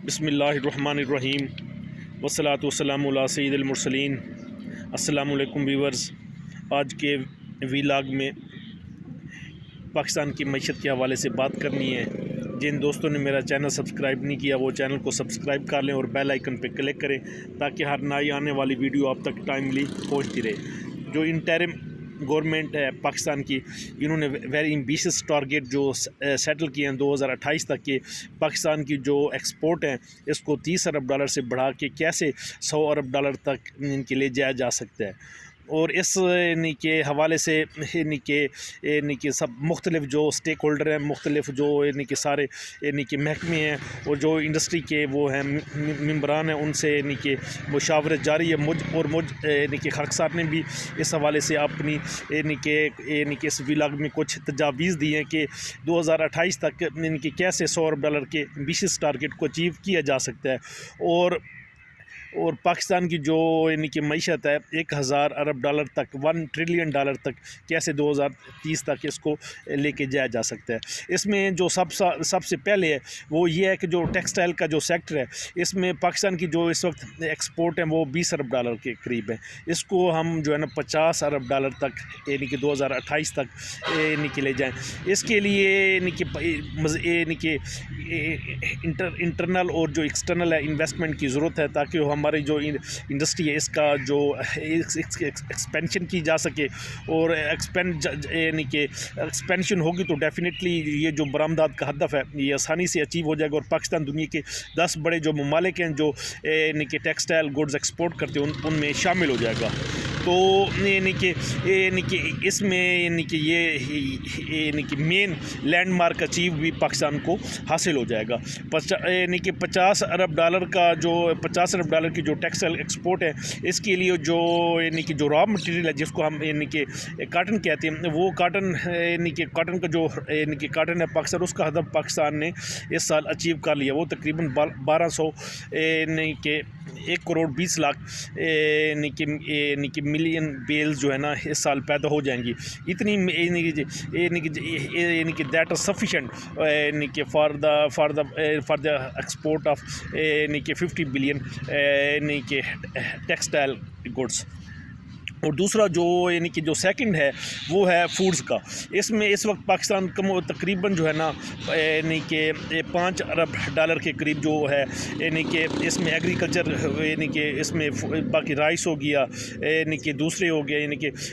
बिस्मिल्लाहिर्रहमानिर्रहीम वस्सलातु वस्सलामु अला सय्यिदिल मुरसलीन। अस्सलामु अलैकुम व्यूअर्स। आज के वीलॉग में पाकिस्तान की मईशत के हवाले से बात करनी है। जिन दोस्तों ने मेरा चैनल सब्सक्राइब नहीं किया वो चैनल को सब्सक्राइब कर लें और बेल आइकन पर क्लिक करें ताकि हर नई आने वाली वीडियो आप तक टाइमली पहुँचती रहे। जो इंटरिम गवर्नमेंट है पाकिस्तान की, इन्होंने वेरी एम्बिशियस टारगेट जो सेटल किए हैं 2028 तक के पाकिस्तान की जो एक्सपोर्ट हैं इसको 30 अरब डॉलर से बढ़ा के कैसे 100 अरब डॉलर तक इनके ले जाया जा सकता है। और इस के हवाले से के सब मुख्तलिफ जो स्टेक होल्डर हैं, मुख्तलिफ जो के सारे के महकमे हैं और जो इंडस्ट्री के वो हैं मेम्बरान हैं, उनसे के मुशावरत जारी है। मुझ के खाक साहब ने भी इस हवाले से अपनी के इस व्लॉग में कुछ तजावीज़ दी हैं कि 2028 तक कैसे 100 अरब डॉलर के एम्बिशियस टारगेट को अचीव किया जा सकता है। और पाकिस्तान की जो की मईशत है 1000 अरब डॉलर तक, 1 ट्रिलियन डॉलर तक कैसे 2030 तक इसको लेके जाया जा सकता है। इसमें जो सबसे पहले है वो ये है कि जो टेक्सटाइल का जो सेक्टर है इसमें पाकिस्तान की जो इस वक्त एक्सपोर्ट है वो 20 अरब डॉलर के करीब है। इसको हम जो है ना 50 अरब डॉलर तक कि 2028 तक ले जाएँ। इसके लिए इंटरनल और जो एक्सटर्नल है इन्वेस्टमेंट की ज़रूरत है ताकि हमारी जो इंडस्ट्री है इसका जो एक्सपेंशन की जा सके। और एक्सपेंशन होगी तो डेफिनेटली ये जो बरामदात का हदफ है ये आसानी से अचीव हो जाएगा और पाकिस्तान दुनिया के 10 बड़े जो ममालिक हैं जो टेक्सटाइल गुड्स एक्सपोर्ट करते हैं उनमें शामिल हो जाएगा। तो इसमें ये मेन लैंडमार्क अचीव भी पाकिस्तान को हासिल हो जाएगा। 50 अरब डॉलर का जो 50 अरब डॉलर की जो टेक्सटाइल एक्सपोर्ट है इसके लिए जो रॉ मटेरियल है जिसको हम काटन कहते हैं, वो काटन का जो काटन है पाकिस्तान, उसका हदफ पाकिस्तान ने इस साल अचीव कर लिया। वो तकरीबन 1 करोड़ 20 लाख मिलियन बेल्स जो है ना इस साल पैदा हो जाएंगी। इतनी that are sufficient for the export of 50 billion textile goods. और दूसरा जो सेकंड है वो है फूड्स का। इसमें इस वक्त पाकिस्तान तकरीबन जो है ना 5 अरब डॉलर के करीब जो है इसमें एग्रीकल्चर इसमें बाकी राइस हो गया दूसरे हो गए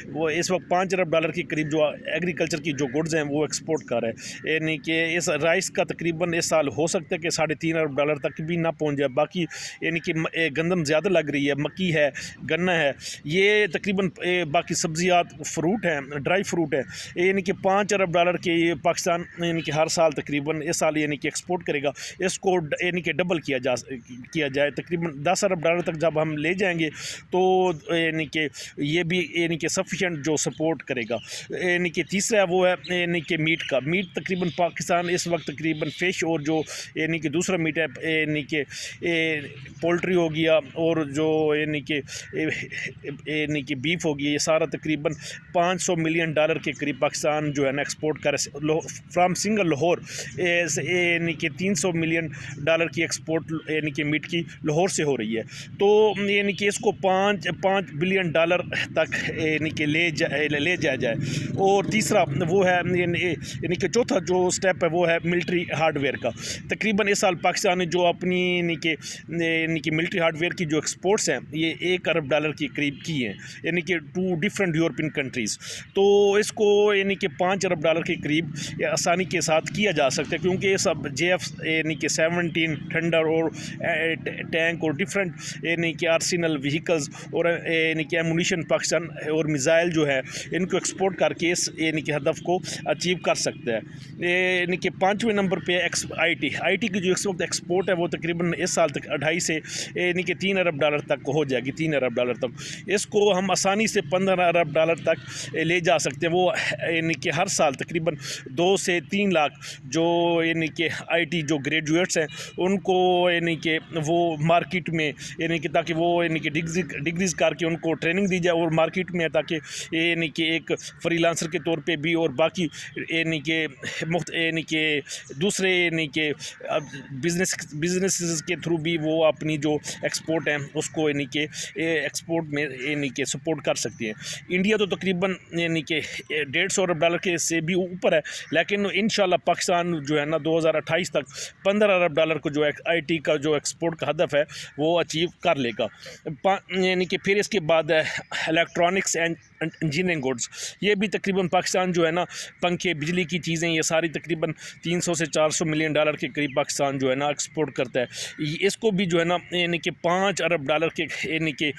वो इस वक्त 5 अरब डॉलर के करीब जो एग्रीकल्चर की जो गुड्स हैं वो एक्सपोर्ट कर रहा है। इस राइस का तकरीबन इस साल हो सकता है कि 3.5 अरब डॉलर तक भी ना पहुँच जाए। बाकी गंदम ज़्यादा लग रही है, मक्की है, गन्ना है, ये तकरीबन बाकी सब्जियात, फ्रूट हैं, ड्राई फ्रूट है, 5 अरब डॉलर के ये पाकिस्तान हर साल तकरीबन इस साल एक्सपोर्ट करेगा। इसको डबल किया जाए तकरीबन 10 अरब डॉलर तक जब हम ले जाएंगे तो ये भी सफिशेंट जो सपोर्ट करेगा। तीसरा वो है मीट का। मीट तकरीबन पाकिस्तान इस वक्त तकरीबन फ़िश और जो दूसरा मीट है पोल्ट्री हो गया और जो बीफ हो गई, ये सारा तकरीबन 500 मिलियन डॉलर के करीब पाकिस्तान जो है ना एक्सपोर्ट कर from single Lahore 300 million dollar की एक्सपोर्ट मीट की लाहौर से हो रही है। तो इसको 5 बिलियन डॉलर तक ले जाया जाए। और तीसरा वो है चौथा जो स्टेप है वो है मिलिट्री हार्डवेयर का। तकरीबन इस साल पाकिस्तान ने जो अपनी मिलिट्री हार्डवेयर की जो एक्सपोर्ट्स हैं ये 1 अरब डॉलर के करीब की हैं टू डिफरेंट यूरोपियन कंट्रीज़। तो इसको 5 अरब डॉलर के करीब आसानी के साथ किया जा सकता है क्योंकि ये सब JF 17 थंडर और टैंक और डिफरेंट आर्सेनल व्हीकल्स और एमुनिशन पाकिस्तान और मिसाइल जो है इनको एक्सपोर्ट करके इस हदफ को अचीव कर सकता है। 5वें नंबर पे IT की जो इस वक्त एक्सपोर्ट है वो तकरीबन इस साल तक 2.5 से 3 अरब डॉलर तक हो जाएगी, 3 अरब डॉलर तक। इसको हम आसानी से 15 अरब डॉलर तक ले जा सकते हैं। वो यानी कि हर साल तकरीबन 2 से 3 लाख जो यानी कि IT जो ग्रेजुएट्स हैं उनको यानी कि वो मार्केट में यानी कि ताकि वो यानी कि डिग्रीज करके उनको ट्रेनिंग दी जाए और मार्केट में, ताकि यानी कि एक फ्रीलांसर के तौर पे भी और बाकी यानी कि यानी कि दूसरे यानी कि बिजनेस के थ्रू भी वो अपनी जो एक्सपोर्ट है उसको यानी कि एक्सपोर्ट में यानी कि सपोर्ट कर सकती है। इंडिया तो तकरीबन यानी कि 150 अरब डॉलर के से भी ऊपर है, लेकिन इंशाल्लाह पाकिस्तान जो है ना 2028 तक 15 अरब डॉलर को जो IT का जो एक्सपोर्ट का हदफ है वो अचीव कर लेगा। यानी कि फिर इसके बाद इलेक्ट्रॉनिक्स एंड इंजीनियरिंग गुड्स, ये भी तकरीबन पाकिस्तान जो है ना पंखे, बिजली की चीज़ें, ये सारी तकरीबन 300 से 400 मिलियन डॉलर के करीब पाकिस्तान जो है ना एक्सपोर्ट करता है। इसको भी जो है ना यानी कि 5 अरब डॉलर के यानी कि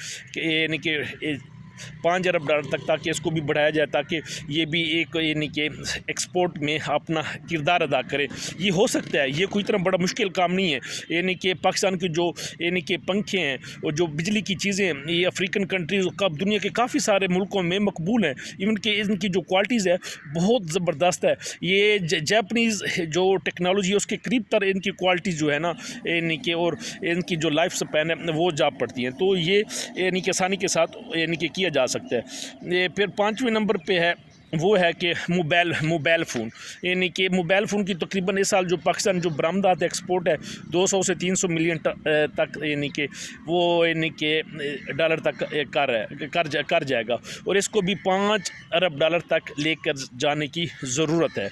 5 अरब डॉलर तक, ताकि इसको भी बढ़ाया जाए, ताकि ये भी एक यानी कि एक्सपोर्ट में अपना किरदार अदा करे। ये हो सकता है, ये कोई इतना बड़ा मुश्किल काम नहीं है। यानी कि पाकिस्तान के जो यानी कि पंखे हैं और जो बिजली की चीज़ें हैं, ये अफ्रीकन कंट्रीज़ का दुनिया के काफ़ी सारे मुल्कों में मकबूल हैं। इवन कि इनकी जो क्वालिटीज़ है बहुत ज़बरदस्त है। ये जापानीज़ जो टेक्नोलॉजी है उसके करीब तर इनकी क्वालिटी जो है ना यानी कि और इनकी जो लाइफ स्पैन है वो जा पड़ती हैं, तो ये यानी कि आसानी के साथ यानी कि किया जा सकता है। ये फिर 5वें नंबर पे है वो है कि मोबाइल फ़ोन, यानी कि मोबाइल फ़ोन की तकरीबन इस साल जो पाकिस्तान जो बरामदात एक्सपोर्ट है 200 से 300 मिलियन तक यानी कि वो यानी कि डॉलर तक कर जाएगा, और इसको भी 5 अरब डॉलर तक लेकर जाने की ज़रूरत है।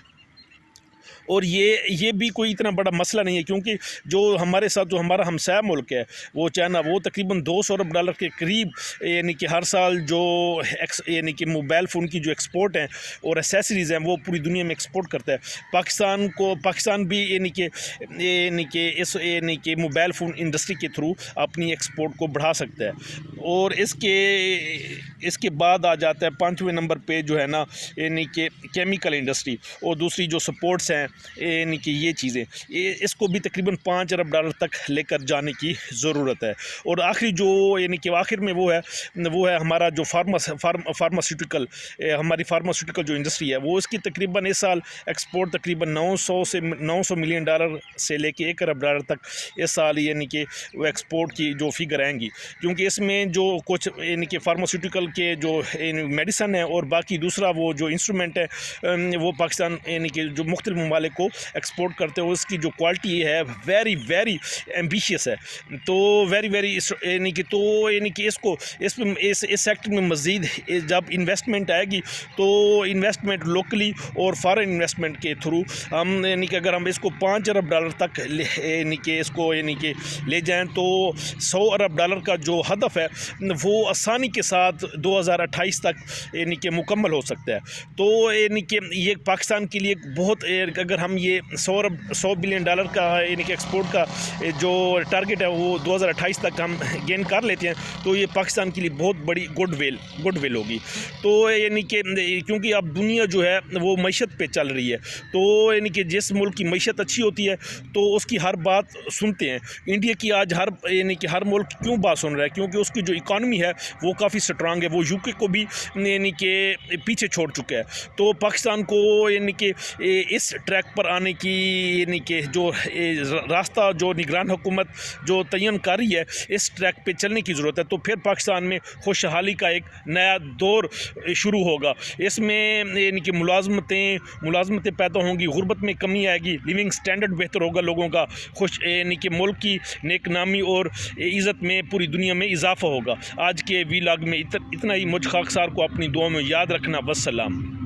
और ये भी कोई इतना बड़ा मसला नहीं है, क्योंकि जो हमारे साथ जो हमारा हमसाया मुल्क है वो चाइना, वो तकरीबन 200 अरब डॉलर के करीब यानी कि हर साल जो यानी कि मोबाइल फ़ोन की जो एक्सपोर्ट हैं और एसेसरीज़ हैं वो पूरी दुनिया में एक्सपोर्ट करता है। पाकिस्तान भी यानी कि इस यानी कि मोबाइल फ़ोन इंडस्ट्री के थ्रू अपनी एक्सपोर्ट को बढ़ा सकता है। और इसके बाद आ जाता है 5वें नंबर पे जो है ना यानी कि केमिकल इंडस्ट्री और दूसरी जो सपोर्ट्स हैं यानी कि ये चीज़ें, इसको भी तकरीबन 5 अरब डॉलर तक लेकर जाने की ज़रूरत है। और आखिरी जो यानी कि आखिर में वो है हमारा जो फार्मास्यूटिकल हमारी फार्मास्यूटिकल जो इंडस्ट्री है, वो इसकी तकरीबन इस साल एक्सपोर्ट तकरीबन 900 मिलियन डॉलर से लेके 1 अरब डॉलर तक इस साल यानी कि वो एक्सपोर्ट की जो फिगर आएंगी, क्योंकि इसमें जो कुछ यानी कि फार्मास्यूटिकल के जो मेडिसन है और बाकी दूसरा वो जो इंस्ट्रूमेंट है वो पाकिस्तान यानी कि जो मुख्तलिफ ममालिक को एक्सपोर्ट करते हो, उसकी जो क्वालिटी है वेरी एम्बिशियस है। तो वेरी यानी कि इसको इस सेक्टर में मज़ीद जब इन्वेस्टमेंट आएगी तो इन्वेस्टमेंट लोकली और फॉरेन इन्वेस्टमेंट के थ्रू हम यानी कि अगर हम इसको 5 अरब डॉलर तक यानी कि इसको यानी कि ले जाएं तो 100 अरब डॉलर का जो हदफ है वो आसानी के साथ 2028 तक यानी कि मुकम्मल हो सकता है। तो यानी कि ये पाकिस्तान के लिए बहुत, अगर हम ये 100 बिलियन डॉलर का यानी कि एक्सपोर्ट का जो टारगेट है वो 2028 तक हम गेन कर लेते हैं तो ये पाकिस्तान के लिए बहुत बड़ी गुडविल होगी। तो यानी कि क्योंकि अब दुनिया जो है वो मईशत पे चल रही है, तो यानी कि जिस मुल्क की मईशत अच्छी होती है तो उसकी हर बात सुनते हैं। इंडिया की आज यानी कि हर मुल्क क्यों बात सुन रहा है, क्योंकि उसकी जो इकॉनमी है वो काफ़ी स्ट्रांग है, वो यूके को भी यानी कि पीछे छोड़ चुका है। तो पाकिस्तान को यानी कि इस ट्रैक पर आने की यानी कि जो रास्ता जो निगरान हुकूमत जो तयन कर रही है, इस ट्रैक पे चलने की ज़रूरत है। तो फिर पाकिस्तान में खुशहाली का एक नया दौर शुरू होगा। इसमें यानी कि मुलाजमतें पैदा होंगी, गुर्बत में कमी आएगी, लिविंग स्टैंडर्ड बेहतर होगा लोगों का, यानी कि मुल्क की नेक नामी और इज़्ज़त में पूरी दुनिया में इजाफा होगा। आज के वीलॉग में इतना ही। मुझ खाकसार को अपनी दुआ में याद रखना। वस्सलाम।